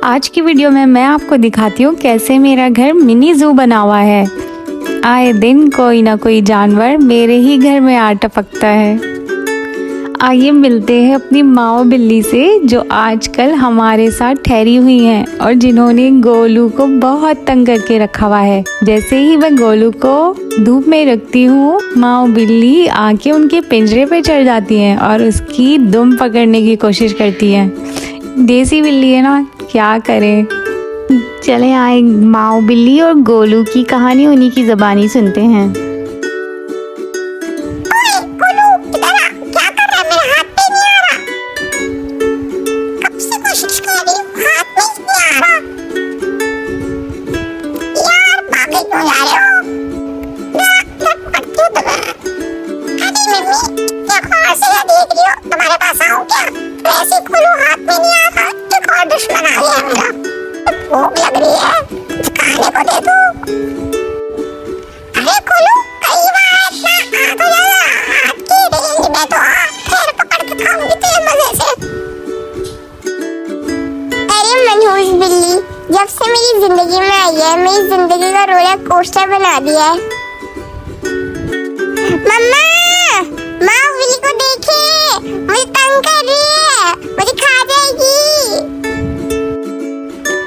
आज की वीडियो में मैं आपको दिखाती हूँ कैसे मेरा घर मिनी ज़ू बना हुआ है। आए दिन कोई ना कोई जानवर मेरे ही घर में आ टपकता है। आइए मिलते हैं अपनी माँ बिल्ली से जो आजकल हमारे साथ ठहरी हुई हैं और जिन्होंने गोलू को बहुत तंग करके रखा हुआ है। जैसे ही मैं गोलू को धूप में रखती हूँ, माँ बिल्ली आके उनके पिंजरे पे चढ़ जाती हैं और उसकी दुम पकड़ने की कोशिश करती हैं। देसी बिल्ली है ना, क्या करें। चले आए माँ बिल्ली और गोलू की कहानी उन्हीं की ज़बानी सुनते हैं। तुम्हारे पास आऊं क्या? ऐसे खोलो, हाथ में नहीं आ रहा। एक और दुश्मन आ गया मेरा। भूख लग रही है, खाने को दे दो। अरे खोलो, कई बार इतना आ तो जाएगा। हाथ की रेंज में तो आ, फिर पकड़ के खाऊंगी तेरे मजे से। अरे मनहूस बिल्ली, जब से मेरी जिंदगी में आई है, मेरी जिंदगी का रोलर कोस्टर बना दिया है। मम्मा, माँ बिल्ली को देखे, मुझे तंग कर रही है, मुझे खा जाएगी।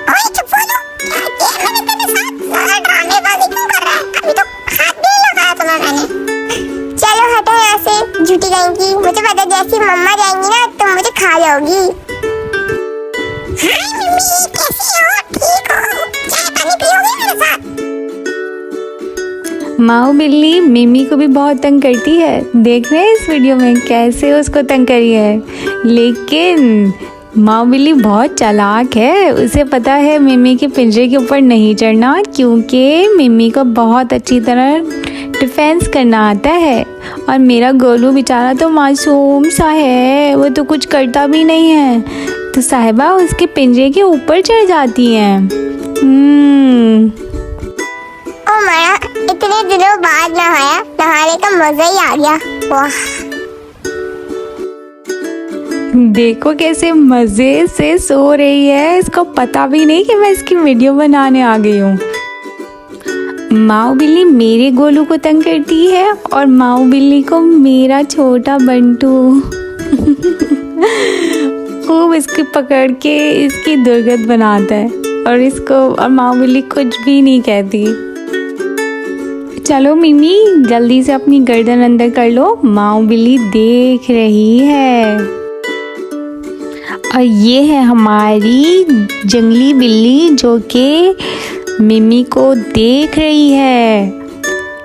ओए चुप हो जाओ, क्या किया मैंने तेरे साथ? ज़्यादा ड्रामेबाजी क्यों कर रहा है? अभी तो हाथ भी नहीं लगाया तुम्हें मैंने। चलो हटो यहाँ से, झूठी कहेंगी। मुझे पता जैसी मम्मा जाएंगी ना तुम मुझे खा जाओगी। हाय मम्मी, कैसी हो? ठीक हो? चाय पानी पियोगे मेरे साथ? माँ बिल्ली मिमी को भी बहुत तंग करती है। देख रहे हैं इस वीडियो में कैसे उसको तंग करी है। लेकिन माँ बिल्ली बहुत चालाक है, उसे पता है मिमी के पिंजरे के ऊपर नहीं चढ़ना, क्योंकि मिमी को बहुत अच्छी तरह डिफेंस करना आता है। और मेरा गोलू बेचारा तो मासूम सा है, वो तो कुछ करता भी नहीं है, तो साहिबा उसके पिंजरे के ऊपर चढ़ जाती हैं। ओ माया, इतने दिनों बाद नहाया, नहाने का मजा ही आ गया। वाह, देखो कैसे मजे से सो रही है, इसको पता भी नहीं कि मैं इसकी वीडियो बनाने आ गई हूँ। माँ बिल्ली मेरे गोलू को तंग करती है और माँ बिल्ली को मेरा छोटा बंटू खूब इसकी पकड़ के इसकी दुर्गत बनाता है और इसको और माँ बिल्ली कुछ भी नहीं कहती। चलो मिमी जल्दी से अपनी गर्दन अंदर कर लो, माँ बिल्ली देख रही है। और ये है हमारी जंगली बिल्ली जो कि मिमी को देख रही है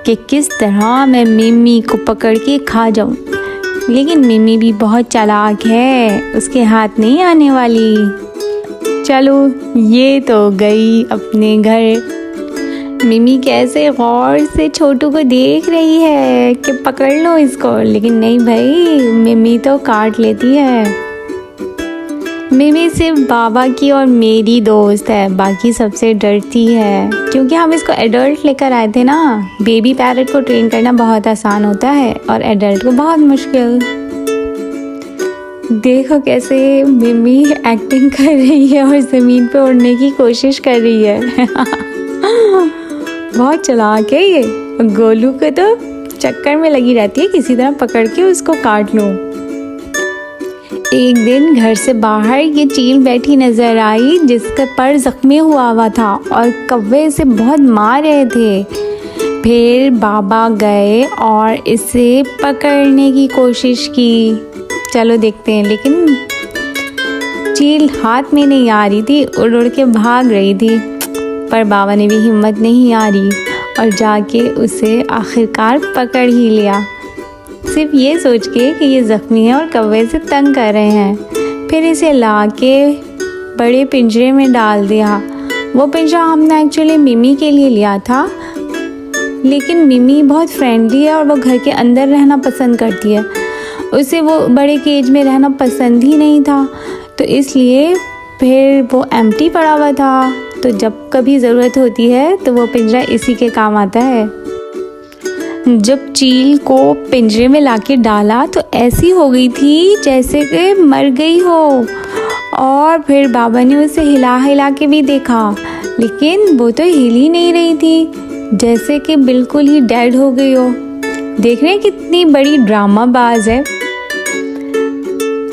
कि किस तरह मैं मिमी को पकड़ के खा जाऊं। लेकिन मिमी भी बहुत चालाक है, उसके हाथ नहीं आने वाली। चलो ये तो गई अपने घर। मिमी कैसे गौर से छोटू को देख रही है कि पकड़ लो इसको, लेकिन नहीं भाई, मिमी तो काट लेती है। मिमी सिर्फ बाबा की और मेरी दोस्त है, बाकी सबसे डरती है, क्योंकि हम इसको एडल्ट लेकर आए थे ना। बेबी पैरट को ट्रेन करना बहुत आसान होता है और एडल्ट को बहुत मुश्किल। देखो कैसे मिमी एक्टिंग कर रही है और ज़मीन पे उड़ने की कोशिश कर रही है बहुत चालाक है ये। गोलू को तो चक्कर में लगी रहती है किसी तरह पकड़ के उसको काट लूं। एक दिन घर से बाहर ये चील बैठी नजर आई जिसका पर जख्मी हुआ था और कौवे से बहुत मार रहे थे। फिर बाबा गए और इसे पकड़ने की कोशिश की। चलो देखते हैं, लेकिन चील हाथ में नहीं आ रही थी, उड़ उड़ के भाग रही थी, पर बाबा ने भी हिम्मत नहीं हारी और जाके उसे आखिरकार पकड़ ही लिया, सिर्फ ये सोच के कि ये ज़ख्मी है और कौवे से तंग कर रहे हैं। फिर इसे लाके बड़े पिंजरे में डाल दिया। वो पिंजरा हमने एक्चुअली मिमी के लिए लिया था, लेकिन मिमी बहुत फ्रेंडली है और वो घर के अंदर रहना पसंद करती है, उसे वो बड़े केज में रहना पसंद ही नहीं था, तो इसलिए फिर वो एम्प्टी पड़ा हुआ था। तो जब कभी ज़रूरत होती है तो वो पिंजरा इसी के काम आता है। जब चील को पिंजरे में लाके डाला तो ऐसी हो गई थी जैसे कि मर गई हो और फिर बाबा ने उसे हिला हिला के भी देखा, लेकिन वो तो हिल ही नहीं रही थी, जैसे कि बिल्कुल ही डेड हो गई हो। देख रहे हैं कितनी बड़ी ड्रामाबाज है।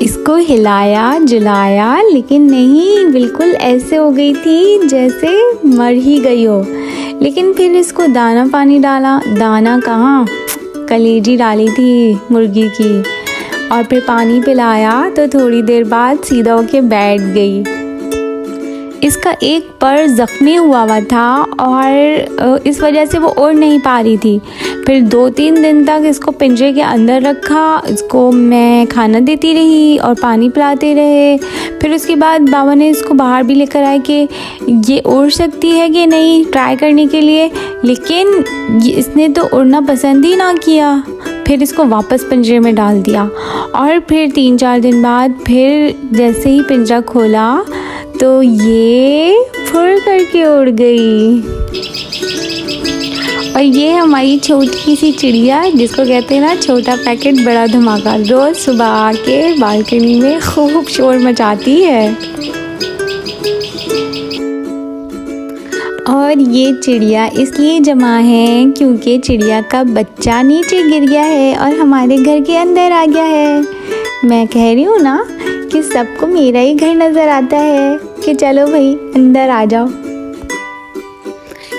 इसको हिलाया जुलाया, लेकिन नहीं, बिल्कुल ऐसे हो गई थी जैसे मर ही गई हो। लेकिन फिर इसको दाना पानी डाला, दाना कहाँ, कलेजी डाली थी मुर्गी की, और फिर पानी पिलाया तो थोड़ी देर बाद सीधा होके बैठ गई। इसका एक पर ज़ख्मी हुआ था और इस वजह से वो उड़ नहीं पा रही थी। फिर 2-3 दिन तक इसको पिंजरे के अंदर रखा, इसको मैं खाना देती रही और पानी पिलाते रहे। फिर उसके बाद बाबा ने इसको बाहर भी लेकर आए कि ये उड़ सकती है कि नहीं, ट्राई करने के लिए, लेकिन इसने तो उड़ना पसंद ही ना किया। फिर इसको वापस पिंजरे में डाल दिया और फिर 3-4 दिन बाद फिर जैसे ही पिंजरा खोला तो ये फुर करके उड़ गई। और ये हमारी छोटी सी चिड़िया, जिसको कहते हैं ना छोटा पैकेट बड़ा धमाका, रोज़ सुबह आके बालकनी में खूब शोर मचाती है। और ये चिड़िया इसलिए जमा है क्योंकि चिड़िया का बच्चा नीचे गिर गया है और हमारे घर के अंदर आ गया है। मैं कह रही हूँ ना कि सबको मेरा ही घर नज़र आता है कि चलो भाई अंदर आ जाओ।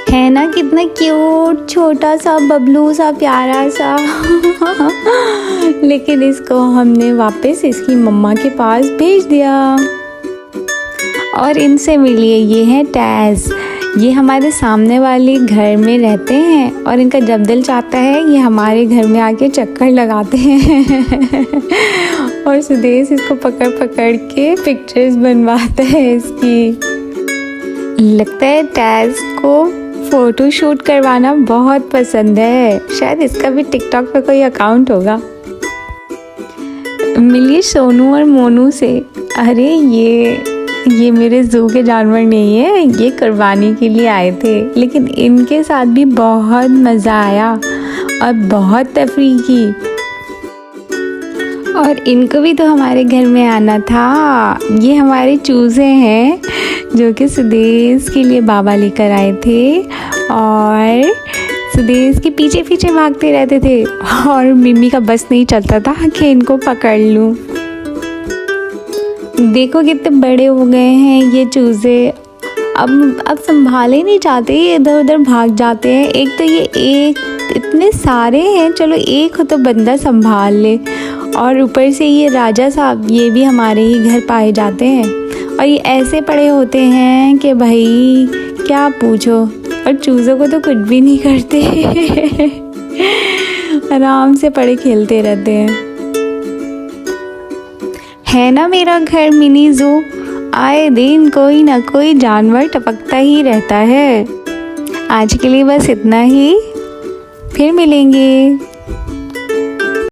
है ना कितना क्यूट, छोटा सा बबलू सा प्यारा सा। लेकिन इसको हमने वापस इसकी मम्मा के पास भेज दिया। और इनसे मिलिए, ये है टैज़। ये हमारे सामने वाले घर में रहते हैं और इनका जब दिल चाहता है ये हमारे घर में आके चक्कर लगाते हैं। और सुदेश इसको पकड़ पकड़ के पिक्चर्स बनवाता है इसकी। लगता है टैज़ को फ़ोटो शूट करवाना बहुत पसंद है। शायद इसका भी टिकटॉक पे कोई अकाउंट होगा। मिलिए सोनू और मोनू से। अरे ये मेरे ज़ू के जानवर नहीं है, ये कुर्बानी के लिए आए थे, लेकिन इनके साथ भी बहुत मज़ा आया और बहुत तफरीह की। और इनको भी तो हमारे घर में आना था। ये हमारे चूज़े हैं जो कि सुदेश के लिए बाबा लेकर आए थे और सुदेश के पीछे पीछे भागते रहते थे और मिम्मी का बस नहीं चलता था कि इनको पकड़ लूँ। देखो कितने बड़े हो गए हैं ये चूज़े। अब संभाले नहीं चाहते, ये इधर उधर भाग जाते हैं। एक तो ये एक इतने सारे हैं, चलो एक हो तो बंदा संभाल ले, और ऊपर से ये राजा साहब, ये भी हमारे ही घर पाए जाते हैं। और ये ऐसे पड़े होते हैं कि भाई क्या पूछो, और चूज़ों को तो कुछ भी नहीं करते। आराम से पड़े खेलते रहते हैं। है ना मेरा घर मिनी ज़ू। आए दिन कोई ना कोई जानवर टपकता ही रहता है। आज के लिए बस इतना ही, फिर मिलेंगे।